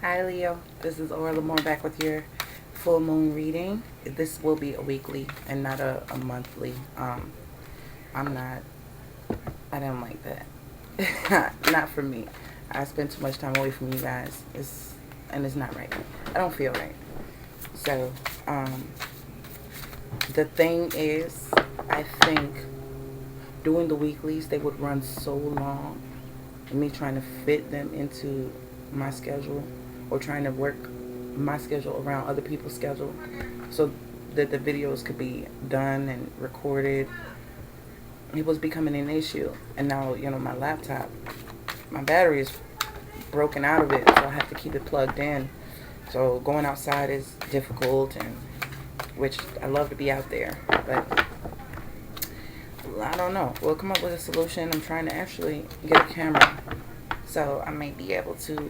Hi Leo, this is Orla Moore back with your full moon reading. This will be a weekly and not a monthly. I'm not, I don't like that. Not for me. I spend too much time away from you guys. And it's not right. I don't feel right. So, the thing is, I think doing the weeklies, they would run so long. And me trying to fit them into my schedule or trying to work my schedule around other people's schedule so that the videos could be done and recorded. It was becoming an issue. And now, my laptop, my battery is broken out of it, so I have to keep it plugged in. So going outside is difficult, and which I love to be out there, but I don't know. We'll come up with a solution. I'm trying to actually get a camera so I may be able to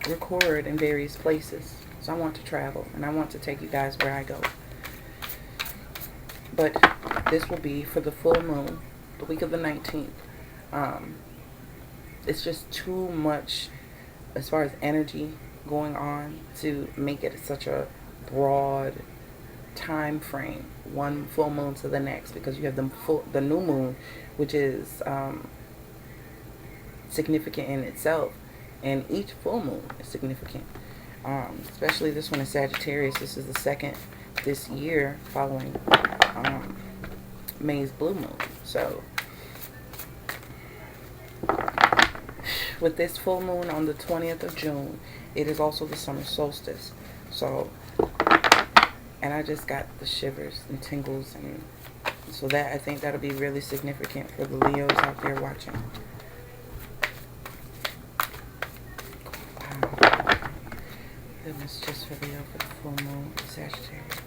record in various places. So I want to travel and I want to take you guys where I go. But this will be for the full moon, the week of the 19th. It's just too much as far as energy going on to make it such a broad time frame, one full moon to the next, because you have the new moon, which is significant in itself, and each full moon is significant. Especially this one is Sagittarius. This is the second this year following May's blue moon. So with this full moon on the 20th of June, it is also the summer solstice. So, and I just got the shivers and tingles, and so that I think that'll be really significant for the Leos out there watching. Wow. That was just for Leo for the full moon, Sagittarius.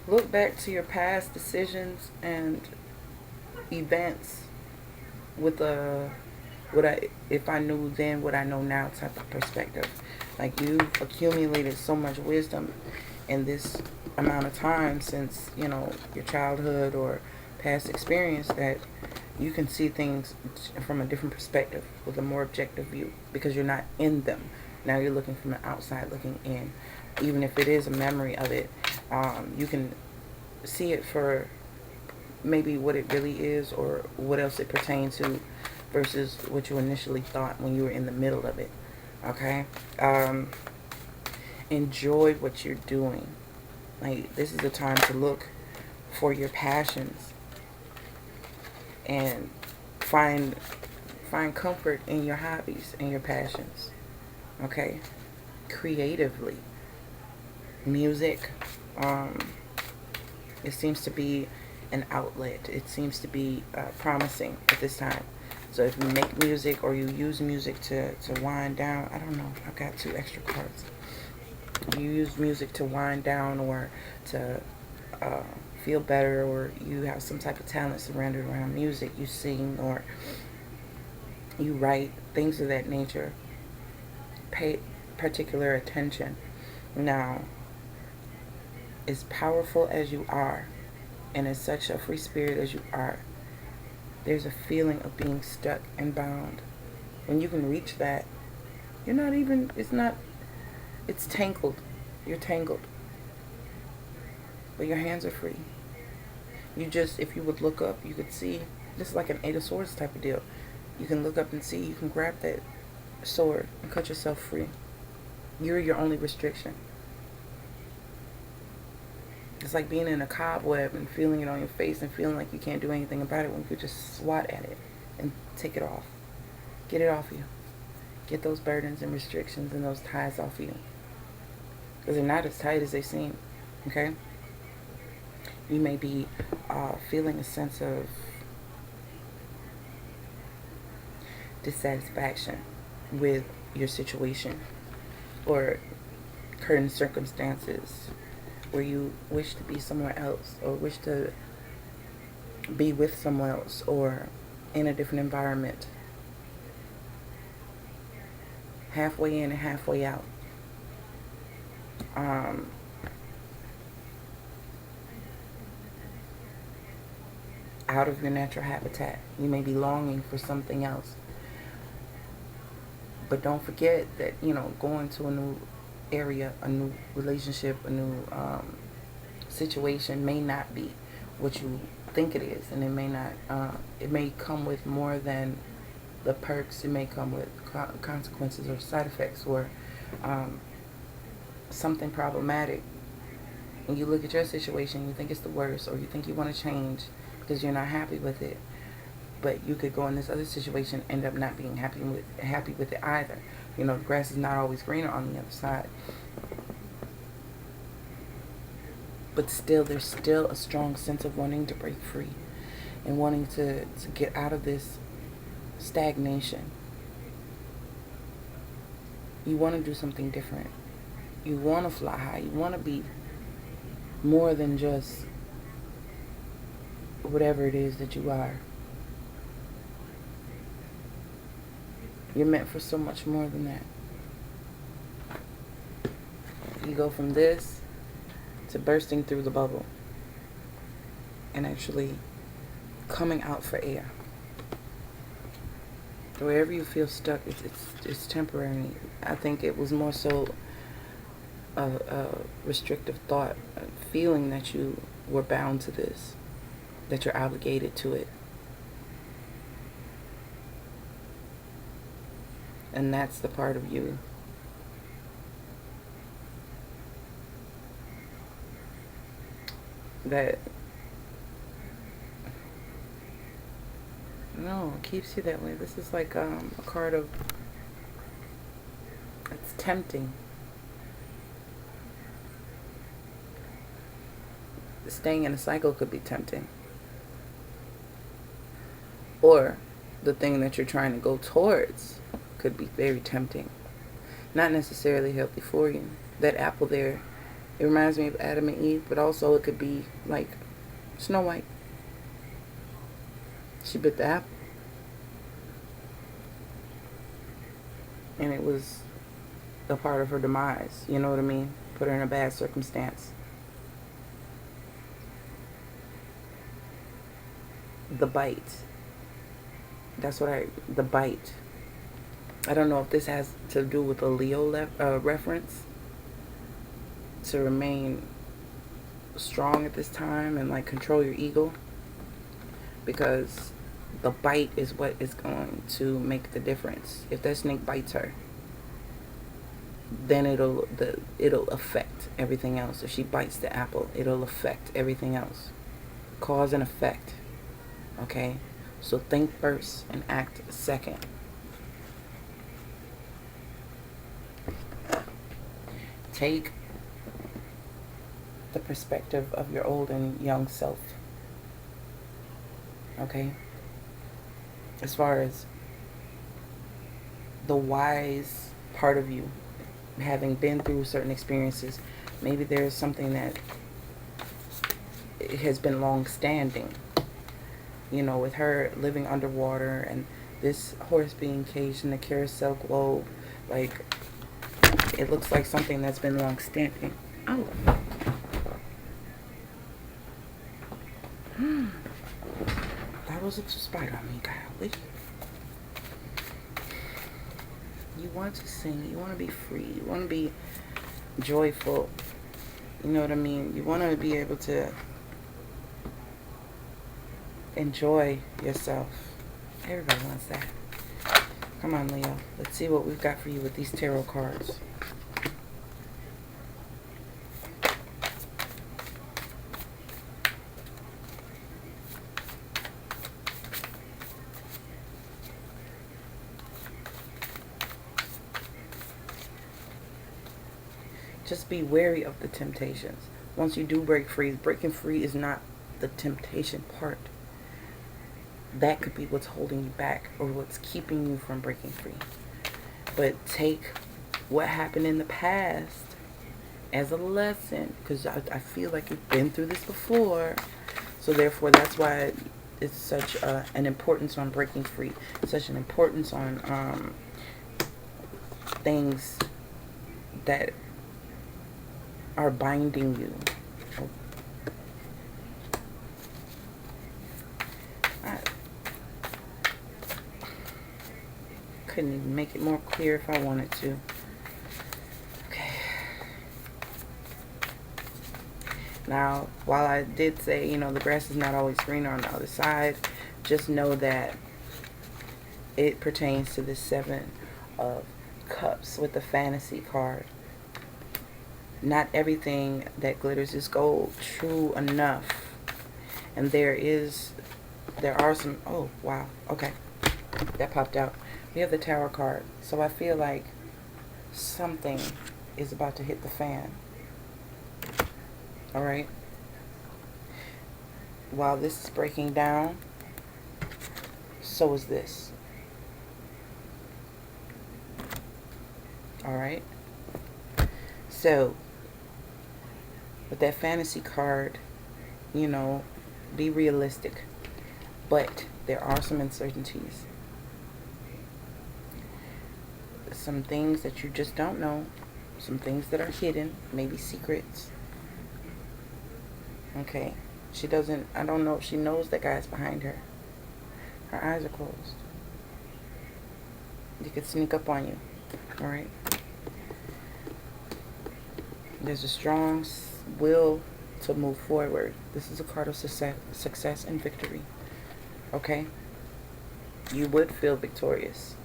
Look back to your past decisions and events with if I knew then what I know now type of perspective. Like, you've accumulated so much wisdom in this amount of time since, your childhood or past experience, that you can see things from a different perspective with a more objective view because you're not in them. Now you're looking from the outside looking in. Even if it is a memory of it, you can see it for maybe what it really is or what else it pertains to versus what you initially thought when you were in the middle of it. Okay? Enjoy what you're doing. Like, this is the time to look for your passions and find comfort in your hobbies and your passions. Okay? Creatively. Music, it seems to be an outlet. It seems to be promising at this time. So if you make music or you use music to wind down, I don't know, I've got 2 extra cards. You use music to wind down or to feel better, or you have some type of talent surrounded around music, you sing or you write, things of that nature. Pay particular attention. Now, as powerful as you are, and as such a free spirit as you are, there's a feeling of being stuck and bound. When you can reach that, it's tangled. You're tangled. But your hands are free. If you would look up, you could see, this is like an 8 of Swords type of deal. You can look up and see, you can grab that sword and cut yourself free. You're your only restriction. It's like being in a cobweb and feeling it on your face and feeling like you can't do anything about it when you could just swat at it and take it off. Get it off you. Get those burdens and restrictions and those ties off you. Because they're not as tight as they seem. Okay? You may be feeling a sense of dissatisfaction with your situation or current circumstances, where you wish to be somewhere else or wish to be with someone else or in a different environment. halfway in and halfway out. Out of your natural habitat. You may be longing for something else. But don't forget that, you know, going to a new area, a new relationship, a new situation may not be what you think it is. And it may not, it may come with more than the perks. It may come with consequences or side effects, or something problematic. And you look at your situation, you think it's the worst, or you think you want to change because you're not happy with it. But you could go in this other situation, end up not being happy with it either. You know, the grass is not always greener on the other side. But still, there's still a strong sense of wanting to break free and wanting to get out of this stagnation. You want to do something different. You want to fly high. You want to be more than just whatever it is that you are. You're meant for so much more than that. You go from this to bursting through the bubble and actually coming out for air. Wherever you feel stuck, it's temporary. I think it was more so a restrictive thought, a feeling that you were bound to this, that you're obligated to it. And that's the part of you that keeps you that way. This is like a card of, it's tempting. Staying in a cycle could be tempting. Or the thing that you're trying to go towards could be very tempting. Not necessarily healthy for you. That apple there, it reminds me of Adam and Eve, but also it could be like Snow White. She bit the apple. And it was a part of her demise. You know what I mean? Put her in a bad circumstance. The bite. That's what the bite. I don't know if this has to do with a Leo reference. To remain strong at this time and like control your ego. Because the bite is what is going to make the difference. If that snake bites her, then it'll affect everything else. If she bites the apple, it'll affect everything else. Cause and effect. Okay? So think first and act second. Take the perspective of your old and young self. Okay? As far as the wise part of you, having been through certain experiences, maybe there's something that has been long standing. You know, with her living underwater and this horse being caged in the carousel globe, like, it looks like something that's been long standing. Oh. That was a spider on me, golly. You want to sing, you want to be free, you want to be joyful. You know what I mean? You want to be able to enjoy yourself. Everybody wants that. Come on, Leo. Let's see what we've got for you with these tarot cards. Just be wary of the temptations. Once you do break free, breaking free is not the temptation part. That could be what's holding you back or what's keeping you from breaking free. But take what happened in the past as a lesson, because I feel like you've been through this before. So therefore, that's why it's such an importance on breaking free, such an importance on things that are binding you. I couldn't even make it more clear if I wanted to. Okay. Now, while I did say, you know, the grass is not always greener on the other side, just know that it pertains to the 7 of Cups with the fantasy card. Not everything that glitters is gold. True enough. And there are some, oh wow, okay, that popped out. We have the Tower card. So I feel like something is about to hit the fan. Alright. While this is breaking down, so is this. Alright. So, with that fantasy card, you know, be realistic. But there are some uncertainties. Some things that you just don't know. Some things that are hidden. Maybe secrets. Okay. She doesn't, I don't know if she knows that guy's behind her. Her eyes are closed. He could sneak up on you. Alright. There's a strong will to move forward. This is a card of success and victory. Okay? You would feel victorious,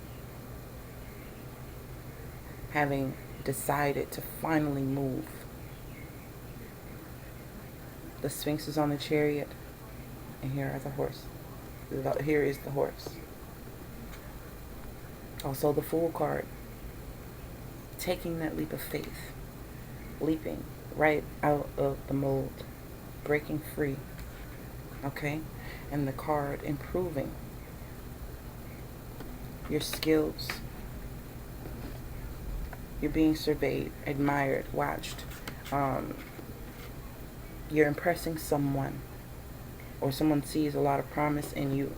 having decided to finally move. The Sphinx is on the Chariot, and here are the horse. Here is the horse. Also the Fool card. Taking that leap of faith. Leaping right out of the mold. Breaking free. Okay? And the card improving your skills. You're being surveyed, admired, watched. You're impressing someone, or someone sees a lot of promise in you.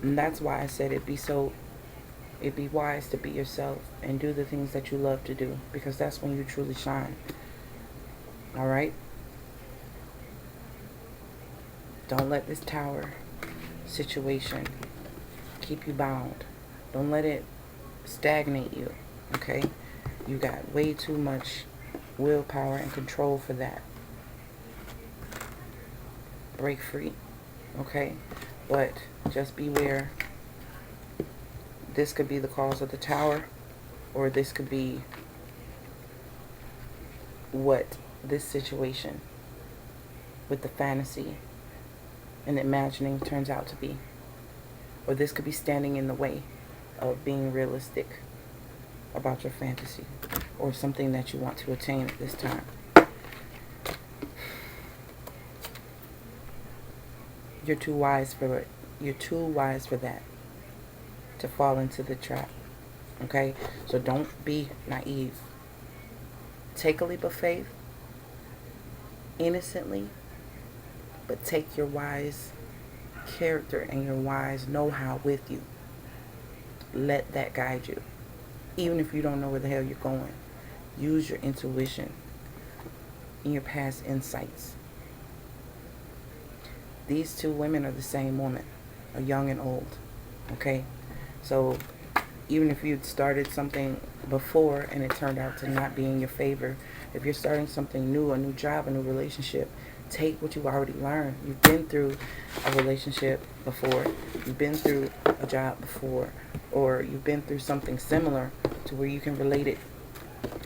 And that's why I said it'd be wise to be yourself and do the things that you love to do, because that's when you truly shine. Alright? Don't let this Tower situation keep you bound. Don't let it stagnate you. Okay? You got way too much willpower and control for that. Break free. Okay? But just beware. This could be the cause of the Tower, or this could be what this situation with the fantasy and imagining turns out to be. Or this could be standing in the way of being realistic about your fantasy or something that you want to attain at this time. You're too wise for it. You're too wise for that, to fall into the trap. Okay? So don't be naive. Take a leap of faith innocently, but take your wise character and your wise know-how with you. Let that guide you. Even if you don't know where the hell you're going, use your intuition and your past insights. These two women are the same woman, a young and old. Okay? So even if you'd started something before and it turned out to not be in your favor, if you're starting something new, a new job, a new relationship, take what you've already learned. You've been through a relationship before. You've been through a job before. Or you've been through something similar to where you can relate it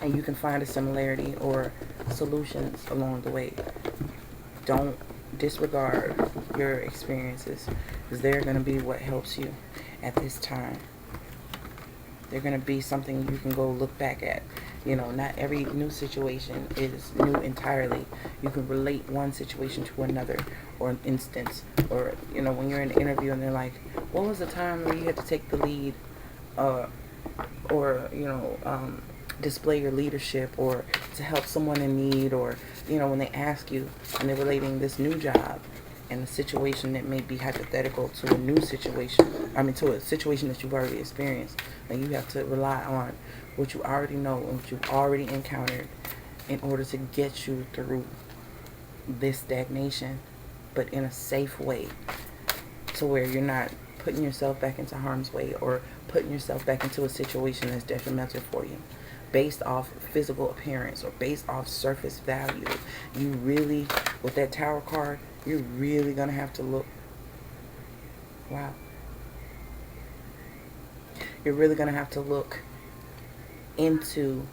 and you can find a similarity or solutions along the way. Don't disregard your experiences, because they're going to be what helps you at this time. They're going to be something you can go look back at. You know, not every new situation is new entirely. You can relate one situation to another, or an instance, or, you know, when you're in an interview and they're like, what was the time where you had to take the lead, or, you know, display your leadership, or to help someone in need, or, you know, when they ask you and they're relating this new job and a situation that may be hypothetical to a new situation, to a situation that you've already experienced. And you have to rely on what you already know and what you've already encountered in order to get you through this stagnation, but in a safe way, to where you're not putting yourself back into harm's way or putting yourself back into a situation that's detrimental for you based off physical appearance or based off surface value. You really, with that Tower card, you're really going to have to look, wow. You're really going to have to look into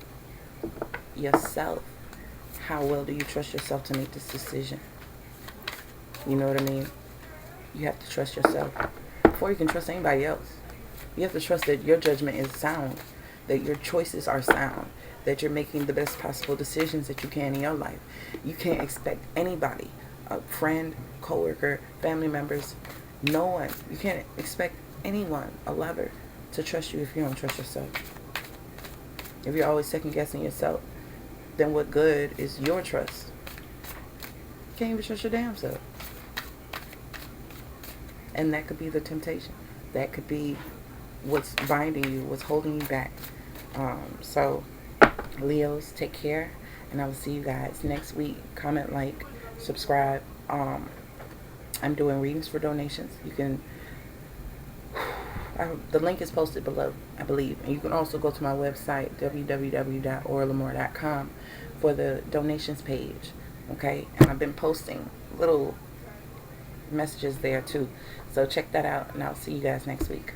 yourself. How well do you trust yourself to make this decision? You know what I mean? You have to trust yourself before you can trust anybody else. You have to trust that your judgment is sound, that your choices are sound, that you're making the best possible decisions that you can in your life. You can't expect anybody, a friend, coworker, family members, no one. You can't expect anyone, a lover, to trust you if you don't trust yourself. If you're always second guessing yourself, then what good is your trust? You can't even trust your damn self. And that could be the temptation. That could be what's binding you, what's holding you back. So, Leos, take care. And I will see you guys next week. Comment, like, subscribe. I'm doing readings for donations. You can... the link is posted below, I believe. And you can also go to my website, www.auralamore.com, for the donations page. Okay? And I've been posting little messages there too. So check that out, and I'll see you guys next week.